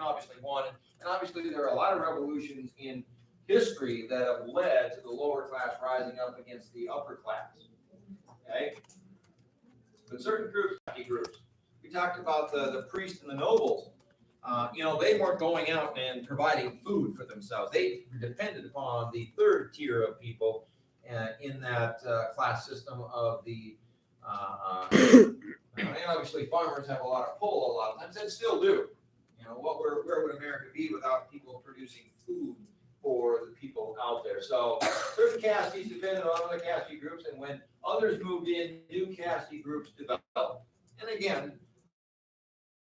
obviously one. And obviously there are a lot of revolutions in history that have led to the lower class rising up against the upper class. Okay? But certain groups, we talked about the priests and the nobles. They weren't going out and providing food for themselves. They depended upon the third tier of people in that class system of the, and obviously farmers have a lot of pull a lot of times, and still do. Where would America be without people producing food for the people out there? So certain castes depended on other caste groups, and when others moved in, new caste groups developed. And again,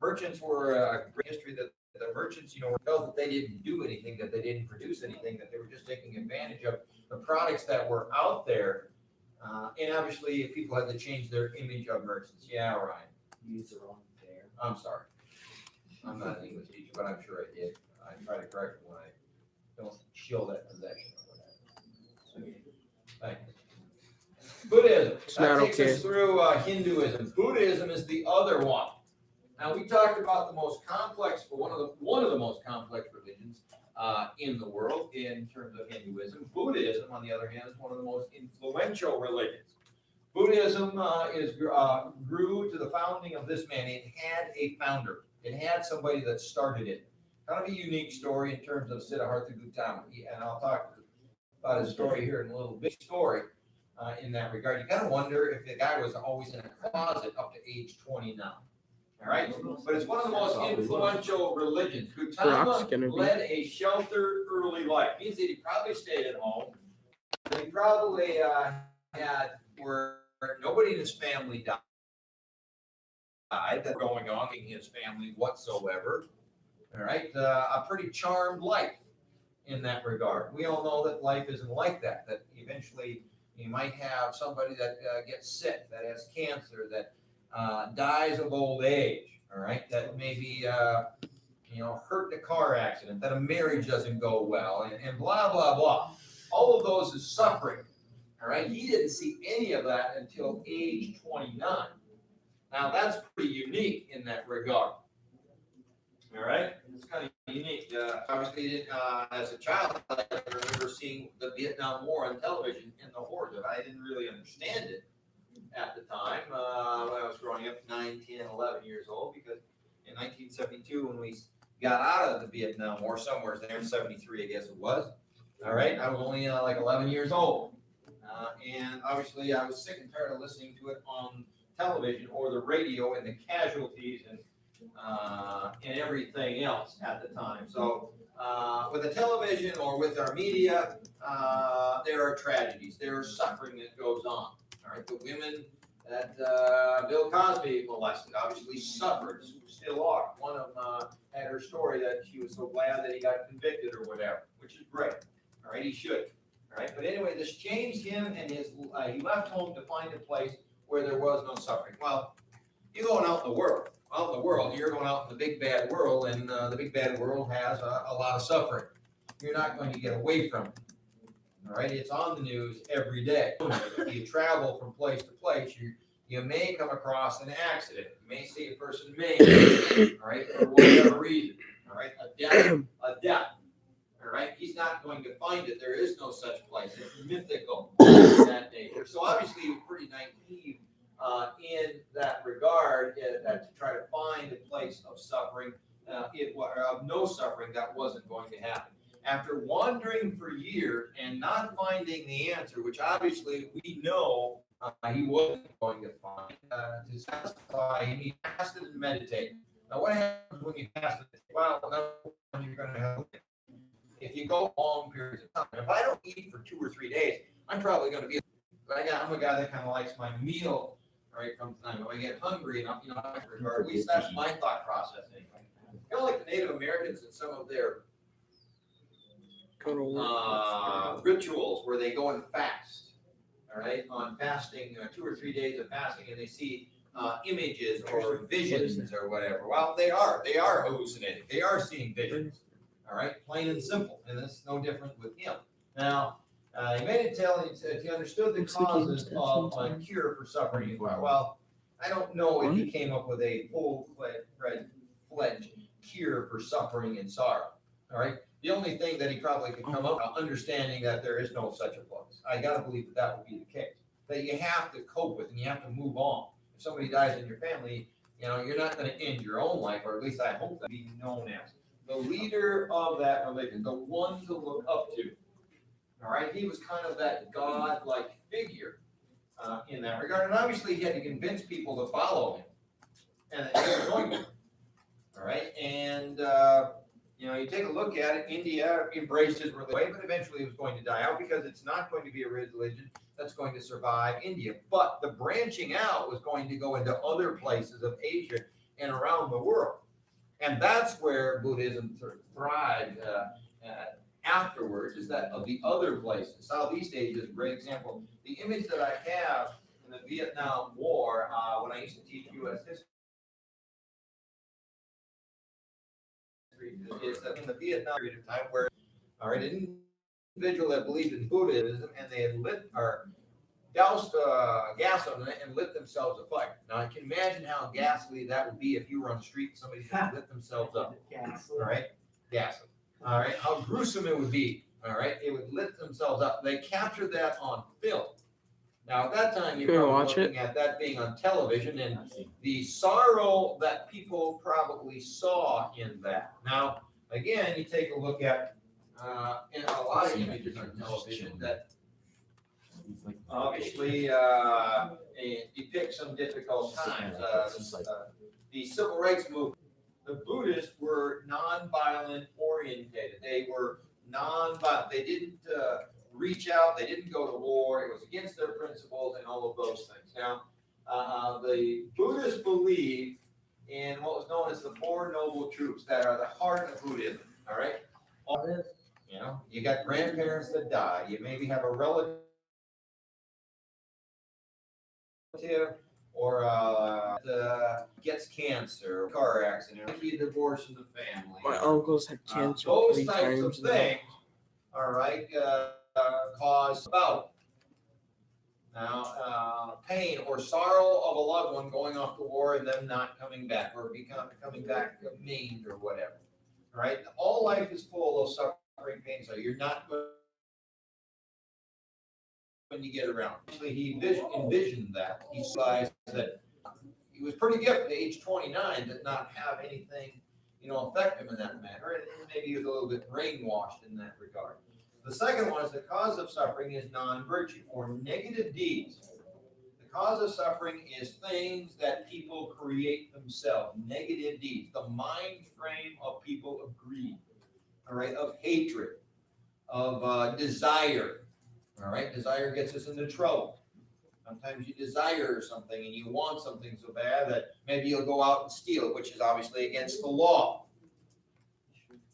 merchants were a great history that the merchants, felt that they didn't do anything, that they didn't produce anything, that they were just taking advantage of the products that were out there. And obviously, people had to change their image of merchants. Yeah, Ryan. Use the wrong there. I'm sorry. I'm not an English teacher, but I'm sure I did. I try to correct it when I don't show that possession or whatever. Thank you. Buddhism. That takes us through Hinduism. Buddhism is the other one. Now we talked about the most complex, one of the most complex religions in the world in terms of Hinduism. Buddhism, on the other hand, is one of the most influential religions. Buddhism grew to the founding of this man. It had a founder. It had somebody that started it. Kind of a unique story in terms of Siddhartha Gautama, and I'll talk about his story here in a little bit. Story in that regard. You kind of wonder if the guy was always in a closet up to age 29. All right, but it's one of the most influential religions. Gautama led a sheltered early life. Means that he probably stayed at home. He probably had where nobody in his family died. That going on in his family whatsoever. All right, a pretty charmed life in that regard. We all know that life isn't like that. That eventually you might have somebody that gets sick, that has cancer, that dies of old age, all right, that maybe, hurt in a car accident, that a marriage doesn't go well, and blah, blah, blah. All of those is suffering, all right? He didn't see any of that until age 29. Now, that's pretty unique in that regard, all right? It's kind of unique. Obviously, as a child, I remember seeing the Vietnam War on television in the horrors of it. I didn't really understand it at the time when I was growing up, 9, 10, 11 years old, because in 1972, when we got out of the Vietnam War, somewhere there in 73, I guess it was, all right, I was only like 11 years old. And obviously, I was sick and tired of listening to it on television or the radio and the casualties and everything else at the time. So with the television or with our media, there are tragedies, there is suffering that goes on. All right, the women that Bill Cosby molested obviously suffered, still are. One of them had her story that she was so glad that he got convicted or whatever, which is great. All right, he should. All right, but anyway, this changed him and his. He left home to find a place where there was no suffering. Well, you're going out in the world. Out in the world, you're going out in the big bad world, and the big bad world has a lot of suffering. You're not going to get away from it. All right, it's on the news every day. If you travel from place to place, you may come across an accident. You may see a person maimed, all right, for whatever reason. All right, a death. All right, he's not going to find it. There is no such place. It's mythical in that nature. So obviously, he was pretty naive in that regard to try to find a place of suffering, of no suffering that wasn't going to happen. After wandering for years and not finding the answer, which obviously we know he wasn't going to find, to satisfy him, he fasted and meditated. Now, what happens when you fast and meditate? Well, no, you're going to have it. If you go long periods of time, if I don't eat for 2 or 3 days, I'm probably going to be. I'm a guy that kind of likes my meal right from time. When I get hungry, and at least that's my thought process anyway. Kind of like the Native Americans and some of their rituals where they go and fast, all right, on fasting, 2 or 3 days of fasting, and they see images or visions or whatever. Well, they are hallucinating. They are seeing visions, all right, plain and simple, and it's no different with him. Now, he made it tell he understood the causes of a cure for suffering. Well, I don't know if he came up with a full-fledged cure for suffering and sorrow. All right. The only thing that he probably could come up with, understanding that there is no such a place. I got to believe that that would be the case. That you have to cope with and you have to move on. If somebody dies in your family, you're not going to end your own life, or at least I hope that be known as the leader of that religion, the one to look up to. All right. He was kind of that God-like figure in that regard. And obviously he had to convince people to follow him. And he was going to. All right. And, you take a look at it, India embraced his religion, but eventually it was going to die out because it's not going to be a religion that's going to survive India. But the branching out was going to go into other places of Asia and around the world. And that's where Buddhism sort of thrived afterwards, is that of the other places. Southeast Asia is a great example. The image that I have in the Vietnam War, when I used to teach U.S. history, is that in the Vietnam period of time where, all right, an individual that believed in Buddhism and they had lit or doused gas on it and lit themselves afire. Now I can imagine how ghastly that would be if you were on the street and somebody had lit themselves up. All right, ghastly. All right, how gruesome it would be. All right, it would lit themselves up. They captured that on film. Now, at that time, you're probably looking at that being on television and the sorrow that people probably saw in that. Now, again, you take a look at in a lot of images on television that obviously depict some difficult times. The civil rights movement, the Buddhists were nonviolent orientated. They were nonviolent. They didn't reach out. They didn't go to war. It was against their principles and all of those things. Now, the Buddhists believe in what was known as the Four Noble Truths that are the heart of Buddhism. All right. You got grandparents that die. You maybe have a relative or gets cancer, car accident, or a divorce in the family. My uncles had cancer those 3 types times. of things, all right, cause about now pain or sorrow of a loved one going off to war and them not coming back or coming back maimed or whatever. All right, all life is full of suffering, pain. So you're not going when you get around. Actually, he envisioned that. He realized that he was pretty gifted at age 29 did not have anything, affect him in that manner, and maybe he was a little bit brainwashed in that regard. The second one is the cause of suffering is non-virtue or negative deeds. The cause of suffering is things that people create themselves, negative deeds, the mind frame of people of greed, all right, of hatred, of desire. All right, desire gets us into trouble. Sometimes you desire something and you want something so bad that maybe you'll go out and steal it, which is obviously against the law.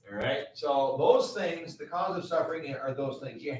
All right, so those things, the cause of suffering are those things. You